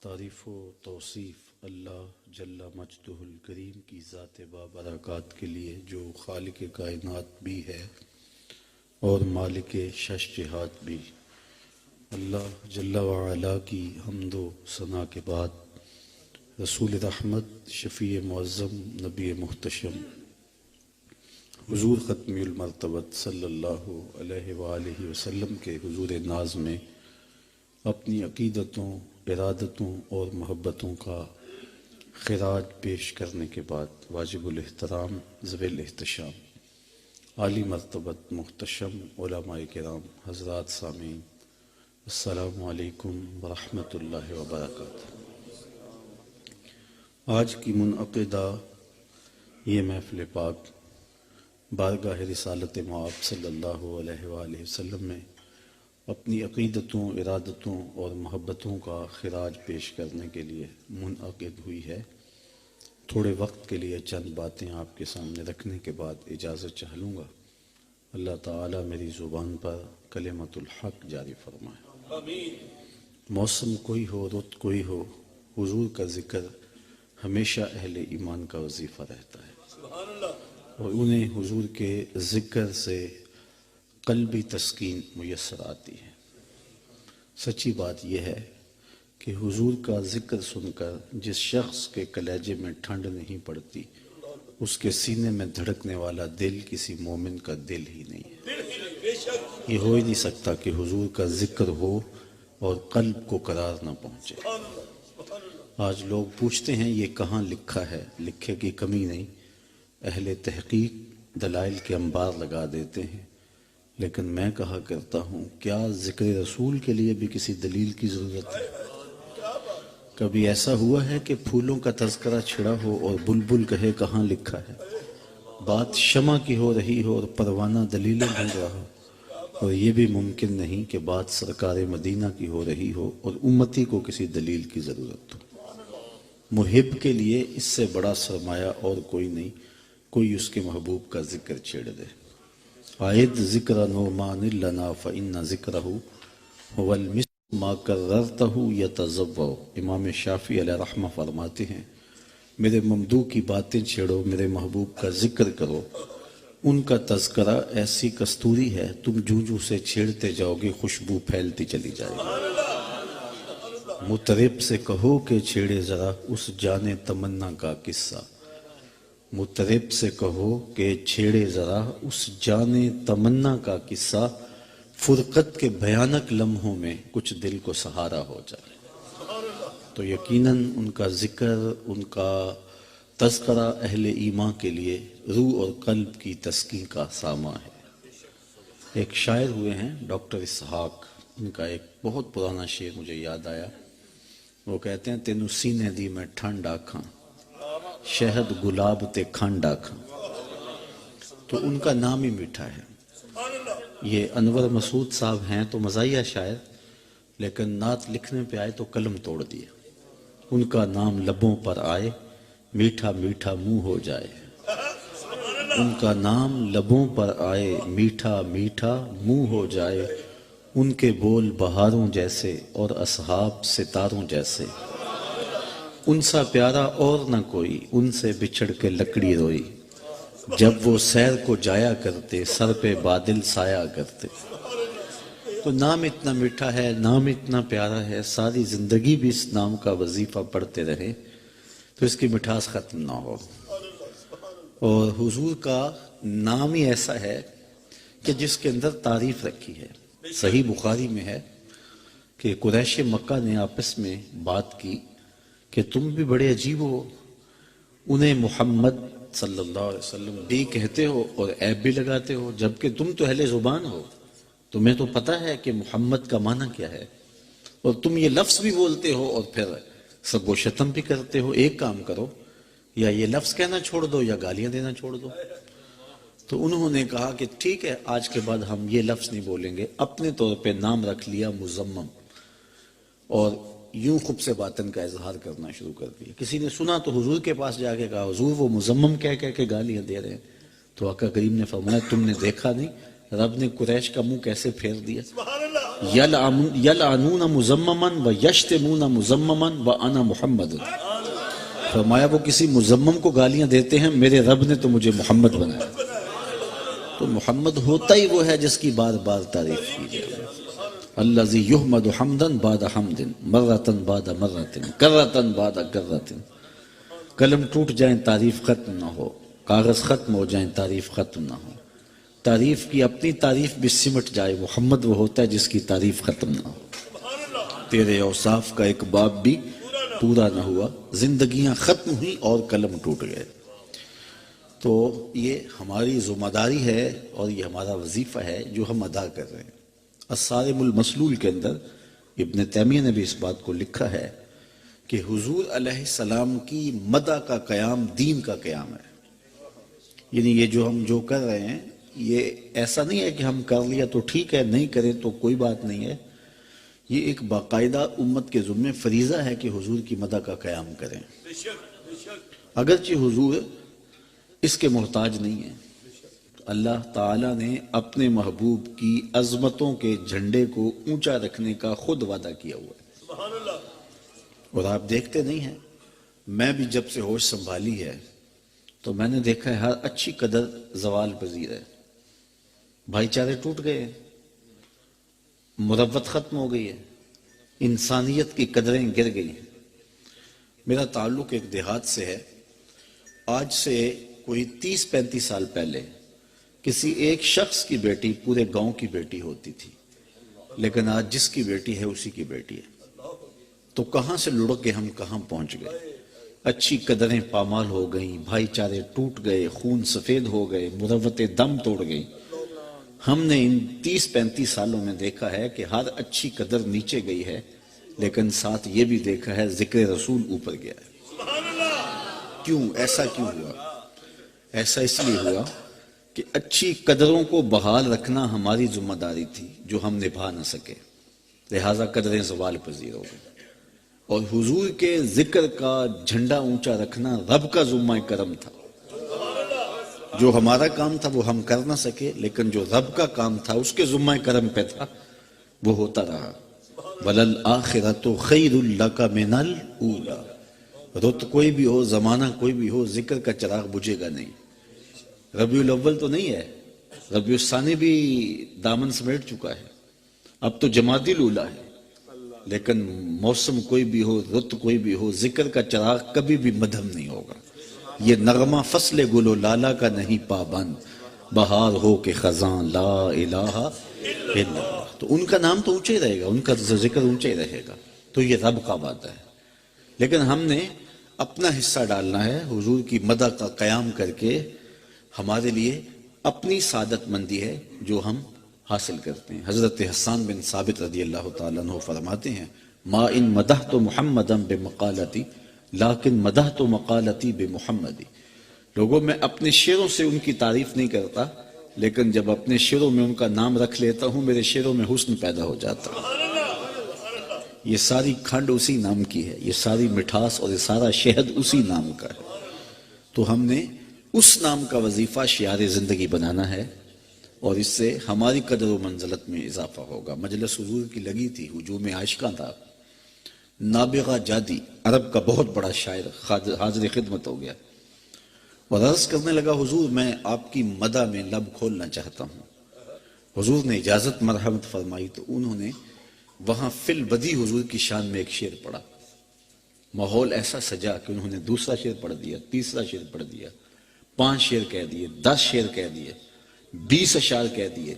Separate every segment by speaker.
Speaker 1: تعریف و توصیف اللہ جل مجدہ الکریم کی ذات بابرکات کے لیے جو خالق کائنات بھی ہے اور مالک شش جہات بھی۔ اللہ جل وعلا کی حمد و ثنا کے بعد رسول رحمت، شفیع معظم، نبی محتشم حضور ختمی المرتبت صلی اللہ علیہ وآلہ وسلم کے حضور ناز میں اپنی عقیدتوں، ارادتوں اور محبتوں کا خراج پیش کرنے کے بعد واجب الاحترام، ذوی الاحتشام، عالی مرتبت محتشم علماء کرام، حضرات سامعین، السلام علیکم ورحمۃ اللہ وبرکاتہ۔ آج کی منعقدہ یہ محفل پاک بارگاہ رسالت مآب صلی اللہ علیہ وآلہ وسلم میں اپنی عقیدتوں، ارادتوں اور محبتوں کا خراج پیش کرنے کے لیے منعقد ہوئی ہے۔ تھوڑے وقت کے لیے چند باتیں آپ کے سامنے رکھنے کے بعد اجازت چاہ لوں گا۔ اللہ تعالیٰ میری زبان پر کلمت الحق جاری فرمائے۔ آمین۔ موسم کوئی ہو، رت کوئی ہو، حضور کا ذکر ہمیشہ اہل ایمان کا وظیفہ رہتا ہے، سبحان اللہ، اور انہیں حضور کے ذکر سے قلبی تسکین میسر آتی ہے۔ سچی بات یہ ہے کہ حضور کا ذکر سن کر جس شخص کے کلیجے میں ٹھنڈ نہیں پڑتی، اس کے سینے میں دھڑکنے والا دل کسی مومن کا دل ہی نہیں ہے۔ یہ ہو ہی نہیں سکتا کہ حضور کا ذکر ہو اور قلب کو قرار نہ پہنچے۔ آج لوگ پوچھتے ہیں یہ کہاں لکھا ہے؟ لکھے کی کمی نہیں، اہل تحقیق دلائل کے انبار لگا دیتے ہیں، لیکن میں کہا کرتا ہوں کیا ذکر رسول کے لیے بھی کسی دلیل کی ضرورت ہے؟ کبھی ایسا ہوا ہے کہ پھولوں کا تذکرہ چھڑا ہو اور بلبل کہے کہاں لکھا ہے؟ بات شمع کی ہو رہی ہو اور پروانہ دلیلیں ڈھونڈ رہا ہو، اور یہ بھی ممکن نہیں کہ بات سرکار مدینہ کی ہو رہی ہو اور امتی کو کسی دلیل کی ضرورت ہو۔ محب کے لیے اس سے بڑا سرمایہ اور کوئی نہیں، کوئی اس کے محبوب کا ذکر چھیڑ دے۔ عائد ذکر نعمان لنا فإن ذکرہ هو المسک ما کررتہ یتضوع۔ امام شافعی علیہ رحمہ فرماتے ہیں میرے ممدوح کی باتیں چھیڑو، میرے محبوب کا ذکر کرو، ان کا تذکرہ ایسی کستوری ہے تم جوں جوں سے چھیڑتے جاؤ گے خوشبو پھیلتی چلی جائے گی۔ مطرب سے کہو کہ چھیڑے ذرا اس جان تمنا کا قصہ، مطرب سے کہو کہ چھیڑے ذرا اس جان تمنا کا قصہ، فرقت کے بھیانک لمحوں میں کچھ دل کو سہارا ہو جائے۔ تو یقیناً ان کا ذکر، ان کا تذکرہ اہل ایمان کے لیے روح اور قلب کی تسکین کا ساما ہے۔ ایک شاعر ہوئے ہیں ڈاکٹر اسحاق، ان کا ایک بہت پرانا شعر مجھے یاد آیا۔ وہ کہتے ہیں تینوں سینے دی میں ٹھنڈ آکھاں، شہد گلاب تے کھنڈ آکھاں۔ تو ان کا نام ہی میٹھا ہے۔ یہ انور مسعود صاحب ہیں تو مزاحیہ شاعر، لیکن نعت لکھنے پہ آئے تو قلم توڑ دیا۔ ان کا نام لبوں پر آئے میٹھا میٹھا منہ ہو جائے، ان کا نام لبوں پر آئے میٹھا میٹھا منہ ہو جائے، ان کے بول بہاروں جیسے اور اصحاب ستاروں جیسے، ان سا پیارا اور نہ کوئی، ان سے بچھڑ کے لکڑی روئی، جب وہ سیر کو جایا کرتے سر پہ بادل سایا کرتے۔ تو نام اتنا میٹھا ہے، نام اتنا پیارا ہے، ساری زندگی بھی اس نام کا وظیفہ پڑھتے رہے تو اس کی مٹھاس ختم نہ ہو۔ اور حضور کا نام ہی ایسا ہے کہ جس کے اندر تعریف رکھی ہے۔ صحیح بخاری میں ہے کہ قریش مکہ نے آپس میں بات کی کہ تم بھی بڑے عجیب ہو، انہیں محمد صلی اللہ علیہ وسلم بھی کہتے ہو اور عیب بھی لگاتے ہو، جبکہ تم تو اہل زبان ہو، تمہیں تو پتہ ہے کہ محمد کا معنی کیا ہے، اور تم یہ لفظ بھی بولتے ہو اور پھر سب و شتم بھی کرتے ہو۔ ایک کام کرو، یا یہ لفظ کہنا چھوڑ دو یا گالیاں دینا چھوڑ دو۔ تو انہوں نے کہا کہ ٹھیک ہے، آج کے بعد ہم یہ لفظ نہیں بولیں گے۔ اپنے طور پہ نام رکھ لیا مزمم، اور یوں خود سے باطن کا اظہار کرنا شروع کر دیا۔ کسی نے سنا تو حضور کے پاس جا کے کہا حضور وہ مزمم کہہ کے گالیاں دے رہے ہیں۔ تو آقا کریم نے فرمایا تم نے دیکھا نہیں رب نے قریش کا منہ کیسے پھیر دیا؟ یلعنون مزممن و یشتمون مزممن و انا محمد. فرمایا وہ کسی مزمم کو گالیاں دیتے ہیں، میرے رب نے تو مجھے محمد بنایا. تو محمد ہوتا ہی وہ ہے جس کی بار بار تعریف کی جائے. الذی یحمد حمدا بعد حمد مرۃ بعد مرۃ کرۃ بعد کرۃ. قلم ٹوٹ جائیں تعریف ختم نہ ہو، کاغذ ختم ہو جائیں تعریف ختم نہ ہو، تعریف کی اپنی تعریف بھی سمٹ جائے، محمد وہ ہوتا ہے جس کی تعریف ختم نہ ہو. تیرے اوصاف کا ایک باب بھی پورا نہ ہوا، زندگیاں ختم ہوئی اور قلم ٹوٹ گئے. تو یہ ہماری ذمہ داری ہے اور یہ ہمارا وظیفہ ہے جو ہم ادا کر رہے ہیں. الصارم المسلول کے اندر ابن تیمیہ نے بھی اس بات کو لکھا ہے کہ حضور علیہ السلام کی مدح کا قیام دین کا قیام ہے. یعنی یہ جو ہم جو کر رہے ہیں یہ ایسا نہیں ہے کہ ہم کر لیا تو ٹھیک ہے، نہیں کرے تو کوئی بات نہیں ہے. یہ ایک باقاعدہ امت کے ذمہ فریضہ ہے کہ حضور کی مدح کا قیام کریں، اگرچہ حضور اس کے محتاج نہیں ہیں. اللہ تعالیٰ نے اپنے محبوب کی عظمتوں کے جھنڈے کو اونچا رکھنے کا خود وعدہ کیا ہوا ہے. اور آپ دیکھتے نہیں ہیں، میں بھی جب سے ہوش سنبھالی ہے تو میں نے دیکھا ہے ہر اچھی قدر زوال پذیر ہے. بھائی چارے ٹوٹ گئے، مروت ختم ہو گئی ہے، انسانیت کی قدریں گر گئی ہیں. میرا تعلق ایک دیہات سے ہے. آج سے کوئی 30-35 سال پہلے کسی ایک شخص کی بیٹی پورے گاؤں کی بیٹی ہوتی تھی، لیکن آج جس کی بیٹی ہے اسی کی بیٹی ہے. تو کہاں سے لڑک کے ہم کہاں پہنچ گئے. اچھی قدریں پامال ہو گئیں، بھائی چارے ٹوٹ گئے، خون سفید ہو گئے، مروتیں دم توڑ گئی. ہم نے ان 30-35 سالوں میں دیکھا ہے کہ ہر اچھی قدر نیچے گئی ہے، لیکن ساتھ یہ بھی دیکھا ہے ذکر رسول اوپر گیا ہے. کیوں ایسا کیوں ہوا؟ ایسا اس لیے ہوا کہ اچھی قدروں کو بحال رکھنا ہماری ذمہ داری تھی جو ہم نبھا نہ سکے، لہٰذا قدریں زوال پذیر ہو گئی. اور حضور کے ذکر کا جھنڈا اونچا رکھنا رب کا ذمہ کرم تھا. جو ہمارا کام تھا وہ ہم کر نہ سکے، لیکن جو رب کا کام تھا اس کے ذمہ کرم پہ تھا وہ ہوتا رہا. وَلَلْآخِرَةُ خَيْرٌ لَكَ مِنَ الْأُولَى. رت کوئی بھی ہو، زمانہ کوئی بھی ہو، ذکر کا چراغ بجھے گا نہیں. ربیع الاول تو نہیں ہے، ربیع الثانی بھی دامن سمیٹ چکا ہے، اب تو جمادی الاولیٰ ہے. لیکن موسم کوئی بھی ہو، رت کوئی بھی ہو، ذکر کا چراغ کبھی بھی مدھم نہیں ہوگا. یہ نغمہ فصل گل و لالا کا نہیں پابند، بہار ہو کہ خزاں لا الہ الا اللہ. تو ان کا نام تو اونچا ہی رہے گا، ان کا ذکر اونچا ہی رہے گا. تو یہ رب کا وعدہ ہے. لیکن ہم نے اپنا حصہ ڈالنا ہے حضور کی مدح کا قیام کر کے. ہمارے لیے اپنی سعادت مندی ہے جو ہم حاصل کرتے ہیں. حضرت حسان بن ثابت رضی اللہ تعالیٰ عنہ فرماتے ہیں ما ان مدحت محمدا بمقالتی لیکن مدحت مقالتی بمحمدی. لوگوں میں اپنے شعروں سے ان کی تعریف نہیں کرتا، لیکن جب اپنے شعروں میں ان کا نام رکھ لیتا ہوں میرے شعروں میں حسن پیدا ہو جاتا. یہ ساری کھنڈ اسی نام کی ہے، یہ ساری مٹھاس اور یہ سارا شہد اسی نام کا ہے. تو ہم نے اس نام کا وظیفہ شعار زندگی بنانا ہے اور اس سے ہماری قدر و منزلت میں اضافہ ہوگا. مجلس حضور کی لگی تھی، ہجوم عاشقاں تھا. نابغہ جادی عرب کا بہت بڑا شاعر حاضر خدمت ہو گیا اور عرض کرنے لگا حضور میں آپ کی مدح میں لب کھولنا چاہتا ہوں. حضور نے اجازت مرحمت فرمائی تو انہوں نے وہاں فی البدی حضور کی شان میں ایک شعر پڑھا. ماحول ایسا سجا کہ انہوں نے دوسرا شعر پڑھ دیا، تیسرا شعر پڑھ دیا، 5 شعر کہہ دیے، 10 شعر کہہ دیے، 20 اشعار کہہ دیے،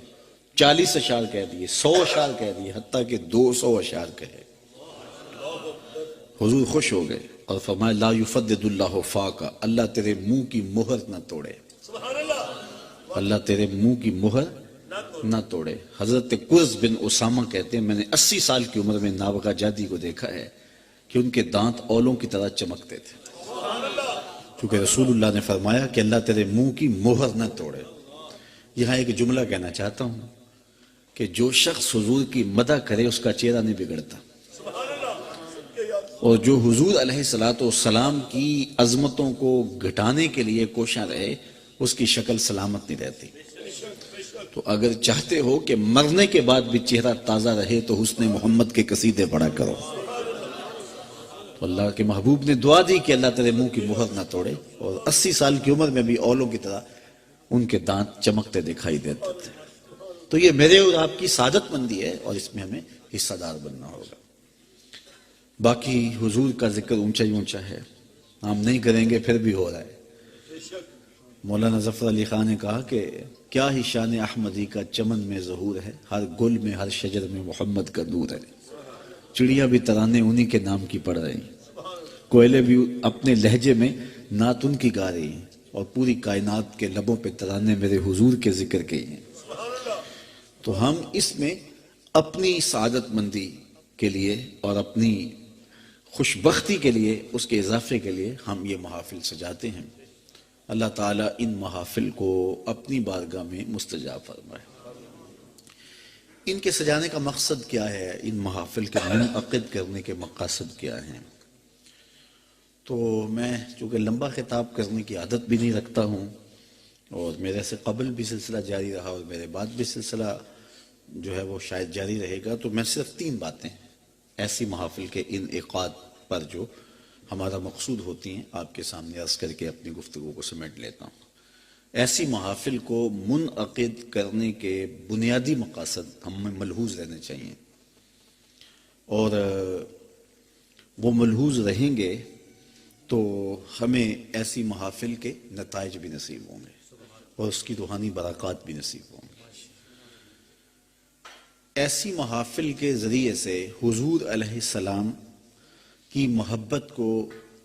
Speaker 1: 40 اشعار کہہ دیے، 100 اشعار کہہ دیے، حتیٰ کہ 200 اشعار کہے. حضور خوش ہو گئے اور فرمایا لا یفدد اللہ فاقہ، اللہ تیرے منہ کی مہر نہ توڑے، اللہ تیرے منہ کی مہر نہ توڑے. حضرت قرظ بن اسامہ کہتے ہیں میں نے 80 سال کی عمر میں نابغہ جادی کو دیکھا ہے کہ ان کے دانت اولوں کی طرح چمکتے تھے، کیونکہ رسول اللہ نے فرمایا کہ اللہ تیرے منہ کی مہر نہ توڑے. یہاں ایک جملہ کہنا چاہتا ہوں کہ جو شخص حضور کی مدح کرے اس کا چہرہ نہیں بگڑتا، اور جو حضور علیہ السلام کی عظمتوں کو گھٹانے کے لیے کوشاں رہے اس کی شکل سلامت نہیں رہتی. تو اگر چاہتے ہو کہ مرنے کے بعد بھی چہرہ تازہ رہے تو حسن محمد کے قصیدے پڑھا کرو. تو اللہ کے محبوب نے دعا دی کہ اللہ تیرے منہ کی مہر نہ توڑے، اور 80 سال کی عمر میں بھی اولوں کی طرح ان کے دانت چمکتے دکھائی دیتے تھے. تو یہ میرے اور آپ کی سعادت مندی ہے، اور اس میں ہمیں حصہ دار بننا ہوگا. باقی حضور کا ذکر اونچا ہی اونچا ہے، ہم نہیں کریں گے پھر بھی ہو رہا ہے. مولانا ظفر علی خان نے کہا کہ کیا ہی شان احمدی کا چمن میں ظہور ہے، ہر گل میں ہر شجر میں محمد کا نور ہے. چڑیاں بھی ترانے انہی کے نام کی پڑھ رہی ہیں، کوئلے بھی اپنے لہجے میں نعت ان کی گا رہی ہیں، اور پوری کائنات کے لبوں پہ ترانے میرے حضور کے ذکر کے ہیں. تو ہم اس میں اپنی سعادت مندی کے لیے اور اپنی خوش بختی کے لیے، اس کے اضافے کے لیے ہم یہ محافل سجاتے ہیں. اللہ تعالیٰ ان محافل کو اپنی بارگاہ میں مستجاب فرمائے. ان کے سجانے کا مقصد کیا ہے، ان محافل کے منعقد کرنے کے مقاصد کیا ہیں؟ تو میں چونکہ لمبا خطاب کرنے کی عادت بھی نہیں رکھتا ہوں، اور میرے سے قبل بھی سلسلہ جاری رہا اور میرے بعد بھی سلسلہ جو ہے وہ شاید جاری رہے گا، تو میں صرف 3 باتیں ایسی محافل کے انعقاد پر جو ہمارا مقصود ہوتی ہیں آپ کے سامنے عرض کر کے اپنی گفتگو کو سمیٹ لیتا ہوں. ایسی محافل کو منعقد کرنے کے بنیادی مقاصد ہم میں ملحوظ رہنے چاہیے، اور وہ ملحوظ رہیں گے تو ہمیں ایسی محافل کے نتائج بھی نصیب ہوں گے اور اس کی روحانی برکات بھی نصیب ہوں گے. ایسی محافل کے ذریعے سے حضور علیہ السلام کی محبت کو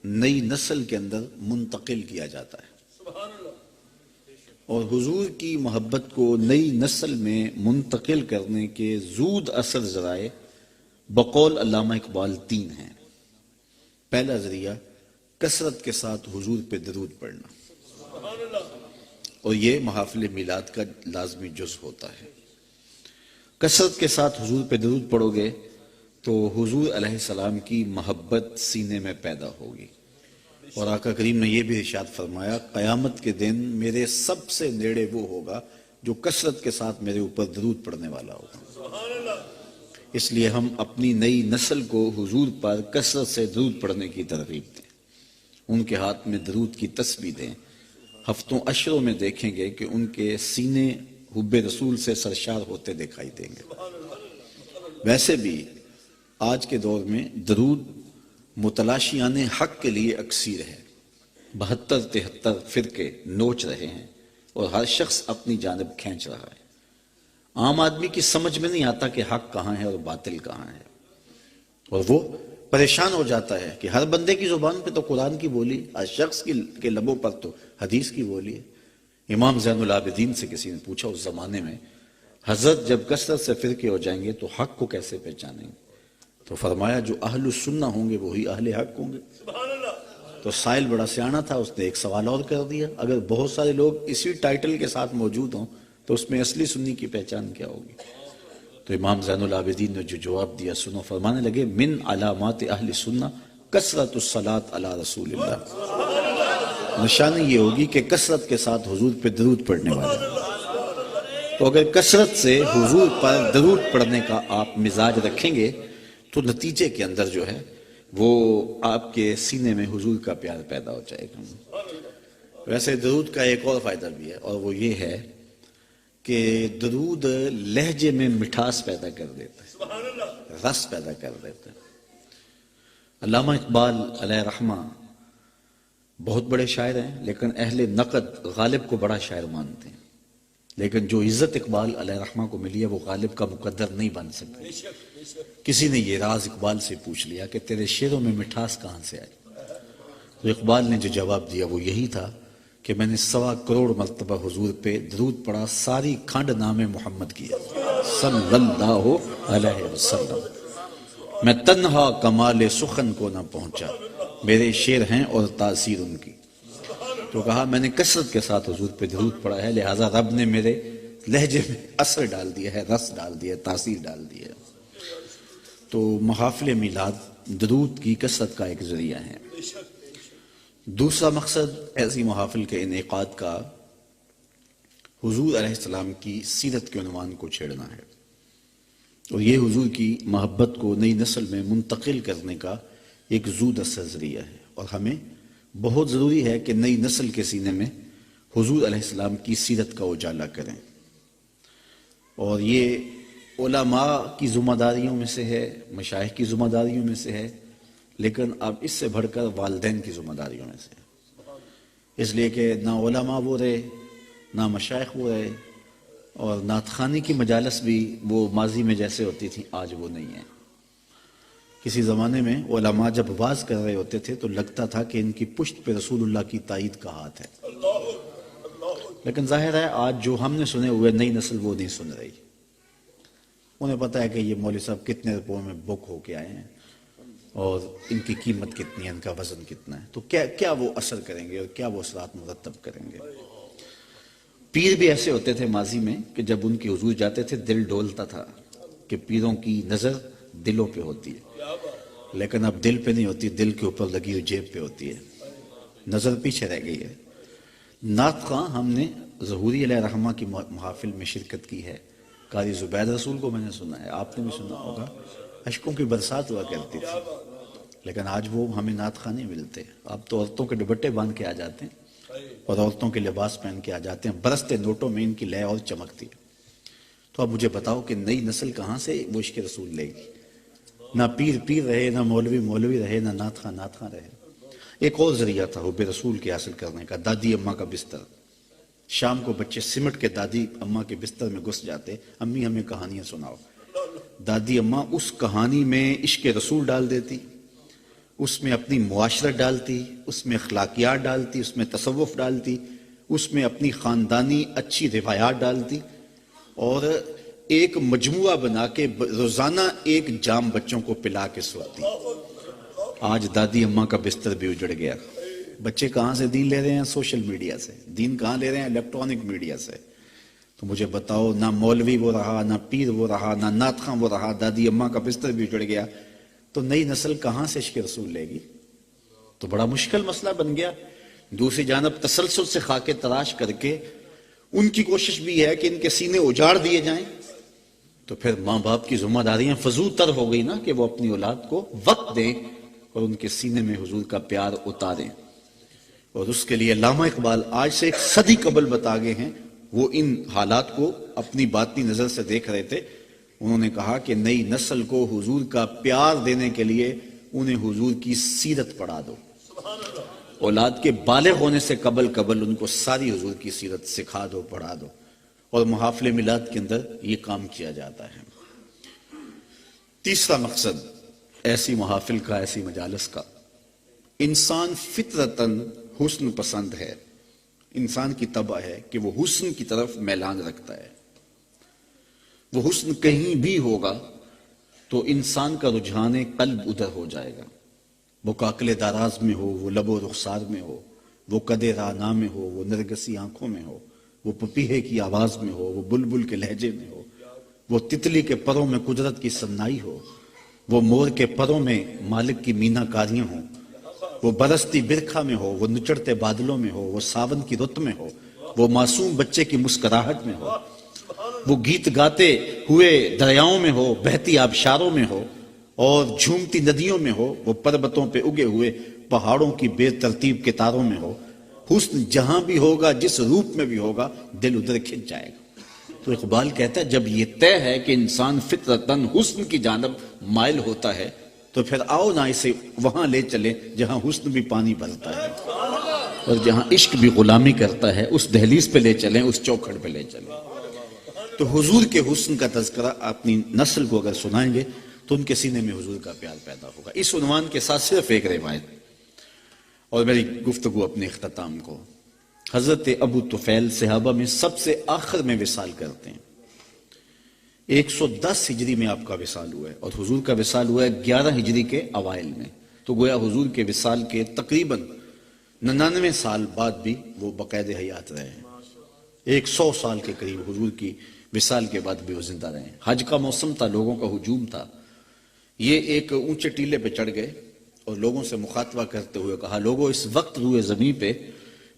Speaker 1: نئی نسل کے اندر منتقل کیا جاتا ہے، اور حضور کی محبت کو نئی نسل میں منتقل کرنے کے زود اثر ذرائع بقول علامہ اقبال 3 ہیں. پہلا ذریعہ کثرت کے ساتھ حضور پہ درود پڑھنا، اور یہ محافل میلاد کا لازمی جز ہوتا ہے. کثرت کے ساتھ حضور پہ درود پڑھو گے تو حضور علیہ السلام کی محبت سینے میں پیدا ہوگی. اور آقا کریم نے یہ بھی ارشاد فرمایا، قیامت کے دن میرے سب سے نیڑے وہ ہوگا جو کثرت کے ساتھ میرے اوپر درود پڑھنے والا ہوگا. اس لیے ہم اپنی نئی نسل کو حضور پر کثرت سے درود پڑھنے کی ترغیب دیں، ان کے ہاتھ میں درود کی تسبیح دیں. ہفتوں اشروں میں دیکھیں گے کہ ان کے سینے حب رسول سے سرشار ہوتے دکھائی دیں گے. ویسے بھی آج کے دور میں درود متلاشیان حق کے لیے اکثیر ہے. 72-73 فرقے نوچ رہے ہیں اور ہر شخص اپنی جانب کھینچ رہا ہے. عام آدمی کی سمجھ میں نہیں آتا کہ حق کہاں ہے اور باطل کہاں ہے، اور وہ پریشان ہو جاتا ہے کہ ہر بندے کی زبان پہ تو قرآن کی بولی، ہر شخص کے لبوں پر تو حدیث کی بولی ہے. امام زین العابدین سے کسی نے پوچھا اس زمانے میں، حضرت جب کثرت سے فرقے ہو جائیں گے تو حق کو کیسے پہچانیں گے؟ تو فرمایا جو اہل السنہ ہوں گے وہی اہل حق ہوں گے. تو سائل بڑا سیانا تھا، اس نے ایک سوال اور کر دیا، اگر بہت سارے لوگ اسی ٹائٹل کے ساتھ موجود ہوں تو اس میں اصلی سنی کی پہچان کیا ہوگی؟ تو امام زین العابدین نے جو جواب دیا سنو. فرمانے لگے، من علامات اہل سنہ کثرت الصلاۃ علی رسول اللہ. نشانی یہ ہوگی کہ کثرت کے ساتھ حضور پہ درود پڑھنے والے. تو اگر کثرت سے حضور پر درود پڑھنے کا آپ مزاج رکھیں گے تو نتیجے کے اندر جو ہے وہ آپ کے سینے میں حضور کا پیار پیدا ہو جائے گا. ویسے درود کا ایک اور فائدہ بھی ہے، اور وہ یہ ہے کہ درود لہجے میں مٹھاس پیدا کر دیتا ہے، رس پیدا کر دیتا ہے. علامہ اقبال علیہ رحمہ بہت بڑے شاعر ہیں، لیکن اہل نقد غالب کو بڑا شاعر مانتے ہیں. لیکن جو عزت اقبال علیہ رحمہ کو ملی ہے وہ غالب کا مقدر نہیں بن سکتی. کسی نے یہ راز اقبال سے پوچھ لیا کہ تیرے شعروں میں مٹھاس کہاں سے آئی؟ تو اقبال نے جو جواب دیا وہ یہی تھا کہ میں نے 1.25 کروڑ مرتبہ حضور پہ درود پڑھا، ساری کھنڈ نام محمد کیا صلی اللہ علیہ وسلم. میں تنہا کمال سخن کو نہ پہنچا، میرے شعر ہیں اور تاثیر ان کی. تو کہا میں نے کثرت کے ساتھ حضور پہ درود پڑھا ہے، لہٰذا رب نے میرے لہجے میں اثر ڈال دیا ہے، رس ڈال دیا ہے، تاثیر ڈال دی ہے. تو محافل میلاد درود کی کثرت کا ایک ذریعہ ہے. دوسرا مقصد ایسی محافل کے انعقاد کا حضور علیہ السلام کی سیرت کے عنوان کو چھیڑنا ہے، اور یہ حضور کی محبت کو نئی نسل میں منتقل کرنے کا ایک زود اثر ذریعہ ہے، اور ہمیں بہت ضروری ہے کہ نئی نسل کے سینے میں حضور علیہ السلام کی سیرت کا اجالا کریں، اور یہ علماء کی ذمہ داریوں میں سے ہے، مشائخ کی ذمہ داریوں میں سے ہے، لیکن اب اس سے بڑھ کر والدین کی ذمہ داریوں میں سے ہے، اس لیے کہ نہ علماء وہ رہے، نہ مشائخ وہ رہے، اور نعت خوانی کی مجالس بھی وہ ماضی میں جیسے ہوتی تھیں آج وہ نہیں ہیں۔ کسی زمانے میں علماء جب واز کر رہے ہوتے تھے تو لگتا تھا کہ ان کی پشت پہ رسول اللہ کی تائید کا ہاتھ ہے، لیکن ظاہر ہے آج جو ہم نے سنے ہوئے نئی نسل وہ نہیں سن رہی، انہیں پتہ ہے کہ یہ مولوی صاحب کتنے روپوں میں بک ہو کے آئے ہیں اور ان کی قیمت کتنی ہے، ان کا وزن کتنا ہے، تو کیا وہ اثر کریں گے اور کیا وہ اثرات مرتب کریں گے۔ پیر بھی ایسے ہوتے تھے ماضی میں کہ جب ان کے حضور جاتے تھے دل ڈولتا تھا کہ پیروں کی نظر دلوں پہ ہوتی ہے، لیکن اب دل پہ نہیں ہوتی، دل کے اوپر لگی ہوئی جیب پہ ہوتی ہے، نظر پیچھے رہ گئی ہے۔ نعت خواں ہم نے ظہوری علیہ رحمہ کی محافل میں شرکت کی ہے، قاری زبید رسول کو میں نے سنا ہے، آپ نے بھی سنا ہوگا، اشکوں کی برسات ہوا کرتی تھی، لیکن آج وہ ہمیں نعت خواں نہیں ملتے، اب تو عورتوں کے دوپٹے باندھ کے آ جاتے ہیں اور عورتوں کے لباس پہن کے آ جاتے ہیں، برستے نوٹوں میں ان کی لے اور چمکتی ہے۔ تو اب مجھے بتاؤ کہ نئی نسل کہاں سے وہ عشق رسول لے گی؟ نہ پیر پیر رہے، نہ مولوی مولوی رہے، نہ نعت خواں رہے۔ ایک اور ذریعہ تھا حب رسول کے حاصل کرنے کا، دادی اماں کا بستر۔ شام کو بچے سمٹ کے دادی اماں کے بستر میں گھس جاتے، امی ہمیں کہانیاں سناؤ۔ دادی اماں اس کہانی میں عشق رسول ڈال دیتی، اس میں اپنی معاشرت ڈالتی، اس میں اخلاقیات ڈالتی، اس میں تصوف ڈالتی، اس میں اپنی خاندانی اچھی روایات ڈالتی، اور ایک مجموعہ بنا کے روزانہ ایک جام بچوں کو پلا کے سوتی۔ آج دادی اماں کا بستر بھی اجڑ گیا، بچے کہاں سے دین لے رہے ہیں؟ سوشل میڈیا سے۔ دین کہاں لے رہے ہیں؟ الیکٹرانک میڈیا سے۔ تو مجھے بتاؤ، نہ مولوی وہ رہا، نہ پیر وہ رہا، نہ نعت خواں وہ رہا، دادی اماں کا بستر بھی اجڑ گیا، تو نئی نسل کہاں سے عشق رسول لے گی؟ تو بڑا مشکل مسئلہ بن گیا۔ دوسری جانب تسلسل سے خاکے تراش کر کے ان کی کوشش بھی ہے کہ ان کے سینے اجاڑ دیے جائیں، تو پھر ماں باپ کی ذمہ داریاں فضول تر ہو گئی نا کہ وہ اپنی اولاد کو وقت دیں اور ان کے سینے میں حضور کا پیار اتاریں۔ اور اس کے لیے علامہ اقبال آج سے ایک صدی قبل بتا گئے ہیں، وہ ان حالات کو اپنی باطنی نظر سے دیکھ رہے تھے۔ انہوں نے کہا کہ نئی نسل کو حضور کا پیار دینے کے لیے انہیں حضور کی سیرت پڑھا دو، اولاد کے بالغ ہونے سے قبل ان کو ساری حضور کی سیرت سکھا دو، پڑھا دو، اور محافل میلاد کے اندر یہ کام کیا جاتا ہے۔ تیسرا مقصد ایسی محافل کا، ایسی مجالس کا، انسان فطرتاً حسن پسند ہے، انسان کی طبع ہے کہ وہ حسن کی طرف میلان رکھتا ہے۔ وہ حسن کہیں بھی ہوگا تو انسان کا رجحان قلب ادھر ہو جائے گا، وہ کاکل داراز میں ہو، وہ لب و رخسار میں ہو، وہ قد رانا میں ہو، وہ نرگسی آنکھوں میں ہو، وہ پپیہے کی آواز میں ہو، وہ بلبل کے لہجے میں ہو، وہ تتلی کے پروں میں قدرت کی سنائی ہو، وہ مور کے پروں میں مالک کی مینا کاریاں ہوں، وہ برستی برکھا میں ہو، وہ نچڑتے بادلوں میں ہو، وہ ساون کی رت میں ہو، وہ معصوم بچے کی مسکراہٹ میں ہو، وہ گیت گاتے ہوئے دریاؤں میں ہو، بہتی آبشاروں میں ہو، اور جھومتی ندیوں میں ہو، وہ پربتوں پہ اگے ہوئے پہاڑوں کی بے ترتیب کے تاروں میں ہو۔ حسن جہاں بھی ہوگا، جس روپ میں بھی ہوگا، دل ادھر کھنچ جائے گا۔ تو اقبال کہتا ہے جب یہ طے ہے کہ انسان فطرتاً حسن کی جانب مائل ہوتا ہے تو پھر آؤ نہ اسے وہاں لے چلیں جہاں حسن بھی پانی بھرتا ہے اور جہاں عشق بھی غلامی کرتا ہے، اس دہلیز پہ لے چلیں، اس چوکھٹ پہ لے چلیں۔ تو حضور کے حسن کا تذکرہ اپنی نسل کو اگر سنائیں گے تو ان کے سینے میں حضور کا پیار پیدا ہوگا۔ اس عنوان کے ساتھ صرف ایک روایت اور میری گفتگو اپنے اختتام کو۔ حضرت ابو طفیل صحابہ میں سب سے آخر میں وصال کرتے ہیں، 110 ہجری میں آپ کا وصال ہوا ہے اور حضور کا وصال ہوا ہے 11 ہجری کے اوائل میں، تو گویا حضور کے وصال کے تقریباً 99 سال بعد بھی وہ بقید حیات رہے ہیں۔ 100 سال کے قریب حضور کی وصال کے بعد بھی وہ زندہ رہے ہیں۔ حج کا موسم تھا، لوگوں کا ہجوم تھا، یہ ایک اونچے ٹیلے پہ چڑھ گئے اور لوگوں سے مخاطبہ کرتے ہوئے کہا، لوگوں اس وقت روئے زمین پہ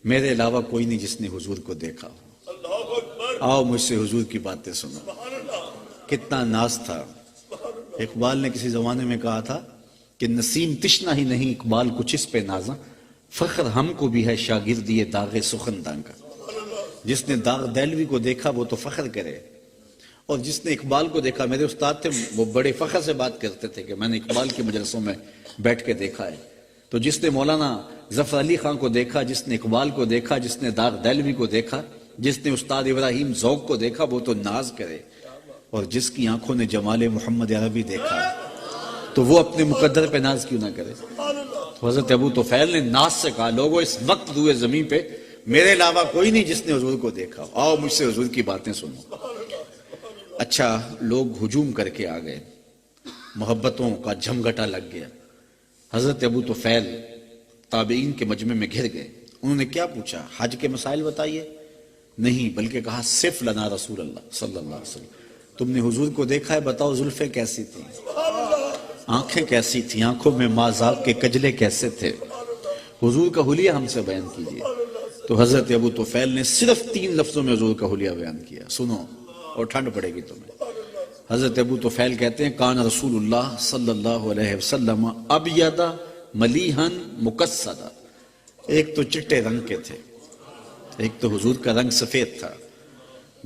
Speaker 1: میرے علاوہ کوئی نہیں جس نے حضور کو دیکھا ہو۔ آؤ مجھ سے حضور کی باتیں سنو. کتنا ناز تھا. اقبال نے کسی زمانے میں کہا تھا کہ نسیم تشنا ہی نہیں اقبال کچھ اس پہ نازاں، فخر ہم کو بھی ہے شاگردی داغ سخنداں کا. جس نے داغ دہلوی کو دیکھا وہ تو فخر کرے، اور جس نے اقبال کو دیکھا، میرے استاد تھے وہ بڑے فخر سے بات کرتے تھے کہ میں نے اقبال کی مجلسوں میں بیٹھ کے دیکھا ہے. تو جس نے مولانا ظفر علی خان کو دیکھا، جس نے اقبال کو دیکھا، جس نے داغ دہلوی کو دیکھا، جس نے استاد ابراہیم ذوق کو دیکھا، وہ تو ناز کرے. اور جس کی آنکھوں نے جمال محمد عربی دیکھا تو وہ اپنے مقدر پہ ناز کیوں نہ کرے. تو حضرت ابو طفیل نے ناز سے کہا لوگوں اس وقت روئے زمین پہ میرے علاوہ کوئی نہیں جس نے حضور کو دیکھا، آؤ مجھ سے حضور کی باتیں سنو. اچھا لوگ ہجوم کر کے آ گئے، محبتوں کا جھمگٹا لگ گیا. حضرت ابو طفیل تابعین کے مجمع میں گھر گئے. انہوں نے کیا پوچھا؟ حج کے مسائل بتائیے؟ نہیں، بلکہ کہا صف لنا رسول اللہ صلی اللہ علیہ وسلم. تم نے حضور کو دیکھا ہے، بتاؤ زلفیں کیسی تھیں، آنکھیں کیسی تھیں، آنکھوں میں مازاق کے کجلے کیسے تھے، حضور کا حلیہ ہم سے بیان کیجئے. تو حضرت ابو طفیل نے صرف 3 لفظوں میں حضور کا حلیہ بیان کیا. سنو اور ٹھنڈ پڑے گی تمہیں. حضرت ابو طفیل کہتے ہیں کان رسول اللہ صلی اللہ علیہ وسلم ابیض ملیحا مکسدا. ایک تو چٹے رنگ کے تھے، ایک تو حضور کا رنگ سفید تھا،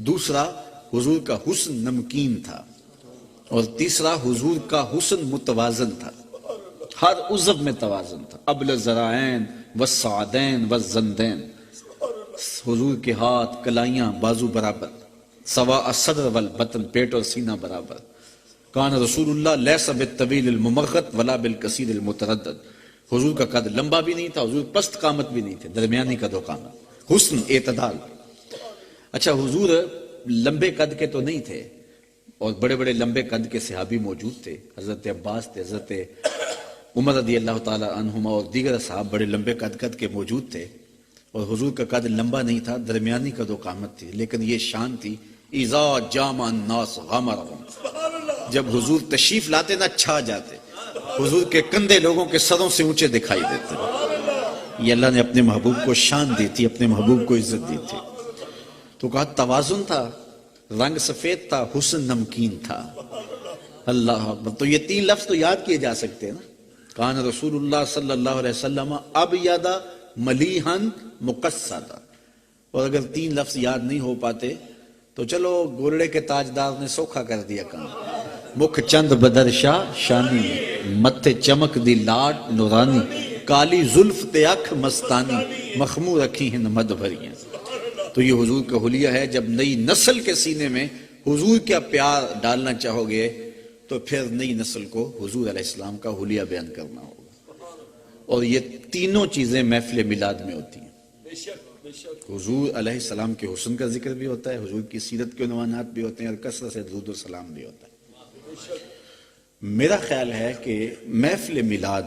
Speaker 1: دوسرا حضور کا حسن نمکین تھا، اور تیسرا حضور کا حسن متوازن تھا، ہر عضو میں توازن تھا. ابل الذراعین والسعدین والزندین. حضور کے ہاتھ، کلائیاں، بازو برابر، سواء الصدر والبطن، پیٹ اور سینہ برابر. کان رسول اللہ لیس بالطویل الممغط ولا بالقصیر المتردد. حضور کا قد لمبا بھی نہیں تھا، حضور پست قامت بھی نہیں تھے، درمیانی قد و قامت، حسن اعتدال. اچھا حضور لمبے قد کے تو نہیں تھے، اور بڑے بڑے لمبے قد کے صحابی موجود تھے. حضرت عباس تھے، حضرت عمر رضی اللہ تعالی عنہما اور دیگر صحاب بڑے لمبے قد کے موجود تھے، اور حضور کا قد لمبا نہیں تھا، درمیانی قد و قامت تھی. لیکن یہ شان تھی اذا جامع الناس غمرهم. جب حضور تشریف لاتے نہ چھا جاتے، حضور کے کندھے لوگوں کے سروں سے اونچے دکھائی دیتے. یہ اللہ نے اپنے محبوب کو شان دی تھی، اپنے محبوب کو عزت دی تھی. تو کہا توازن تھا، رنگ سفید تھا، حسن نمکین تھا. اللہ اکبر. تو یہ 3 لفظ تو یاد کیے جا سکتے ہیں نا. کان رسول اللہ صلی اللہ علیہ وسلم ابیض ملیحا مقصدا. اور اگر 3 لفظ یاد نہیں ہو پاتے تو چلو گولڑے کے تاجدار نے سوکھا کر دیا کام. مکھ چند بدر شاہ شانی، متھے چمک دی لاڈ نورانی، کالی زلف تے اکھ مستانی، مخمور رکھی ہیں مد بھریاں. تو یہ حضور کا حلیہ ہے. جب نئی نسل کے سینے میں حضور کا پیار ڈالنا چاہو گے تو پھر نئی نسل کو حضور علیہ السلام کا حلیہ بیان کرنا ہوگا. اور یہ تینوں چیزیں محفل میلاد میں ہوتی ہیں. حضور علیہ السلام کے حسن کا ذکر بھی ہوتا ہے، حضور کی سیرت کے عنوانات بھی ہوتے ہیں، اور کثرت سے درود و سلام بھی ہوتا ہے. میرا خیال ہے کہ محفل میلاد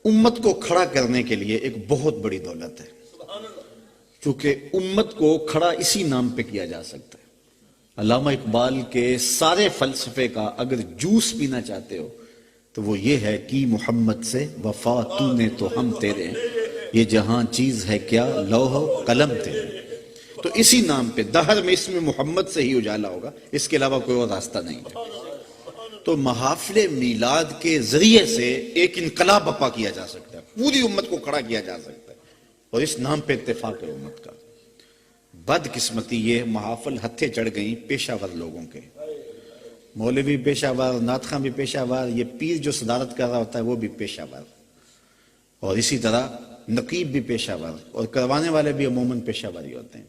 Speaker 1: امت کو کھڑا کرنے کے لیے ایک بہت بڑی دولت ہے، کیونکہ امت کو کھڑا اسی نام پہ کیا جا سکتا ہے. علامہ اقبال کے سارے فلسفے کا اگر جوس پینا چاہتے ہو تو وہ یہ ہے کہ محمد سے وفا تو نے تو ہم تیرے، یہ جہاں چیز ہے کیا لوح و قلم تیرے. تو اسی نام پہ دہر میں اس میں محمد سے ہی اجالا ہوگا، اس کے علاوہ کوئی اور راستہ نہیں ہے. تو محافل میلاد کے ذریعے سے ایک انقلاب برپا کیا جا سکتا ہے، پوری امت کو کھڑا کیا جا سکتا ہے، اور اس نام پہ اتفاق ہے امت کا. بد قسمتی یہ محافل ہتھے چڑھ گئیں پیشہ ور لوگوں کے. مولوی پیشہ ور، نعت خواں بھی پیشہ ور، یہ پیر جو صدارت کر رہا ہوتا ہے وہ بھی پیشہ ور، اور اسی طرح نقیب بھی پیشہ ور، اور کروانے والے بھی عموماً پیشہ ور ہی ہوتے ہیں،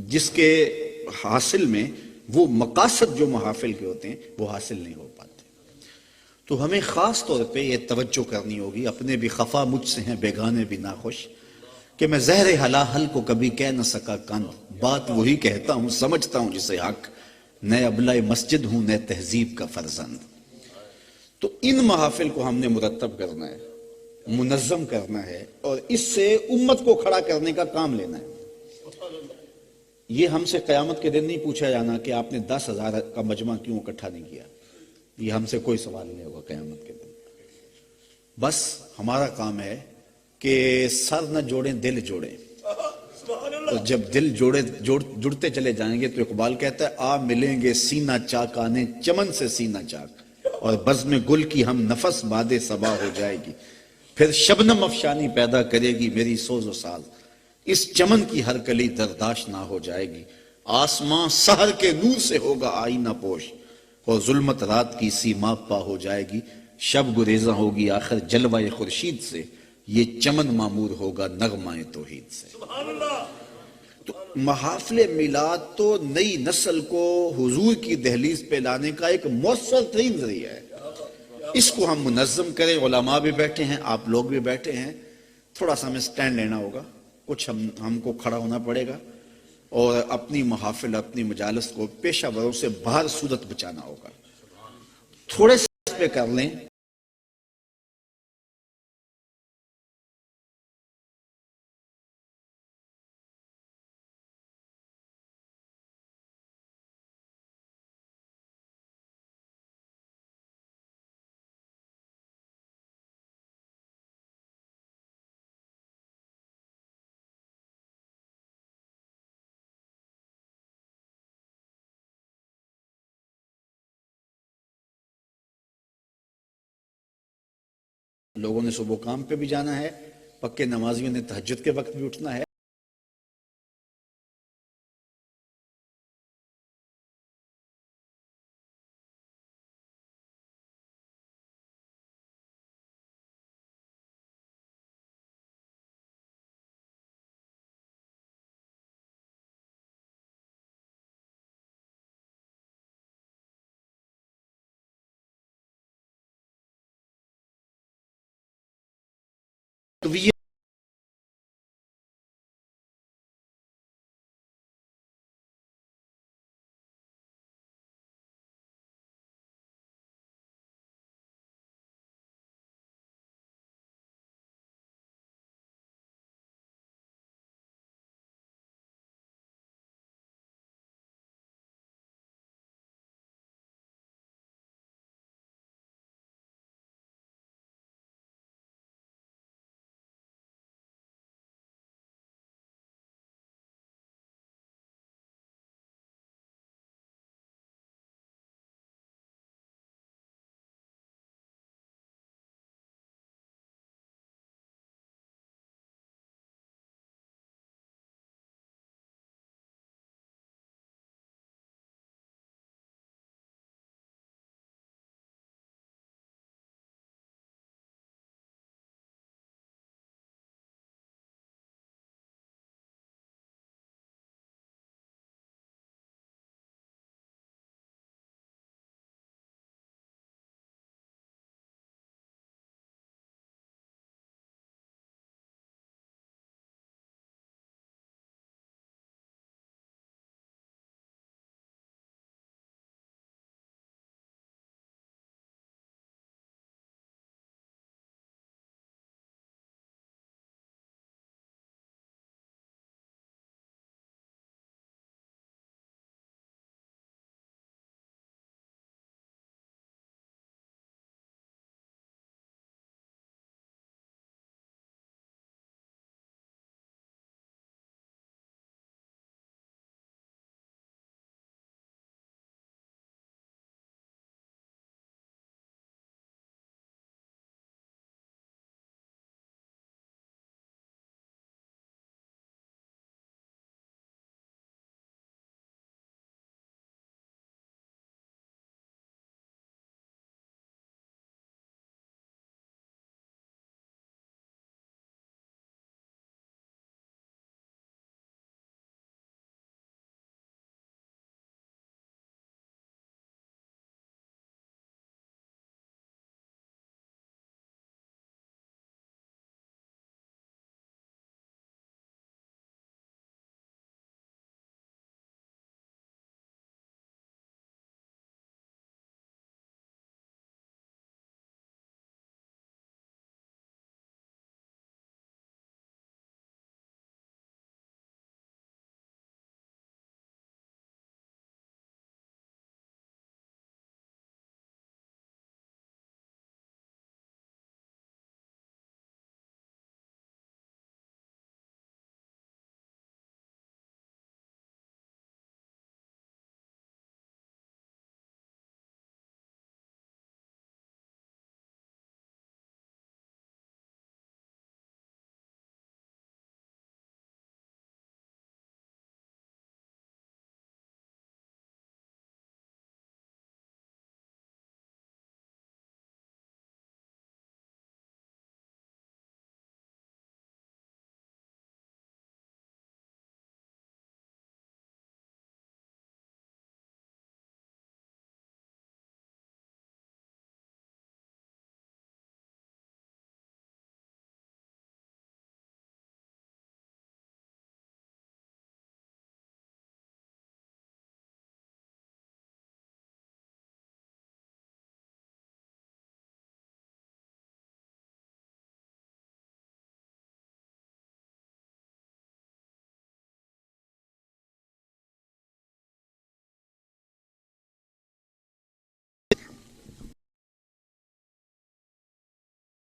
Speaker 1: جس کے حاصل میں وہ مقاصد جو محافل کے ہوتے ہیں وہ حاصل نہیں ہو پاتے. تو ہمیں خاص طور پہ یہ توجہ کرنی ہوگی، اپنے بھی خفا مجھ سے ہیں بیگانے بھی ناخوش، کہ میں زہر حلاحل کو کبھی کہہ نہ سکا کن، بات وہی کہتا ہوں سمجھتا ہوں جسے حق، نئے ابلہ مسجد ہوں نئے تہذیب کا فرزند. تو ان محافل کو ہم نے مرتب کرنا ہے، منظم کرنا ہے، اور اس سے امت کو کھڑا کرنے کا کام لینا ہے. یہ ہم سے قیامت کے دن نہیں پوچھا جانا کہ آپ نے 10,000 کا مجمع کیوں اکٹھا نہیں کیا. یہ ہم سے کوئی سوال نہیں ہوگا قیامت کے دن. بس ہمارا کام ہے کہ سر نہ جوڑیں دل جوڑیں.
Speaker 2: اور جب دل جڑتے چلے جائیں گے تو اقبال کہتا ہے آ ملیں گے سینہ چاک آنے چمن سے سینہ چاک، اور بزم گل کی ہم نفس باد صبا ہو جائے گی، پھر شبنم افشانی پیدا کرے گی میری سوز و ساز، اس چمن کی ہر کلی درداش نہ ہو جائے گی، آسمان سحر کے نور سے ہوگا آئینہ پوش، اور ظلمت رات کی سیما پا ہو جائے گی، شب گریزاں ہوگی آخر جلوہ خورشید سے، یہ چمن معمور ہوگا نغمہ توحید سے۔ تو محافل میلاد تو نئی نسل کو حضور کی دہلیز پہ لانے کا ایک مؤثر ترین ذریعہ ہے، اس کو ہم منظم کریں، علماء بھی بیٹھے ہیں، آپ لوگ بھی بیٹھے ہیں، تھوڑا سا ہمیں سٹینڈ لینا ہوگا، کچھ ہم کو کھڑا ہونا پڑے گا، اور اپنی محافل اپنی مجالس کو پیشہ وروں سے باہر صورت بچانا ہوگا، تھوڑے سے اس پہ کر لیں۔ لوگوں نے صبح کام پہ بھی جانا ہے، پکے نمازیوں نے تہجد کے وقت بھی اٹھنا ہے۔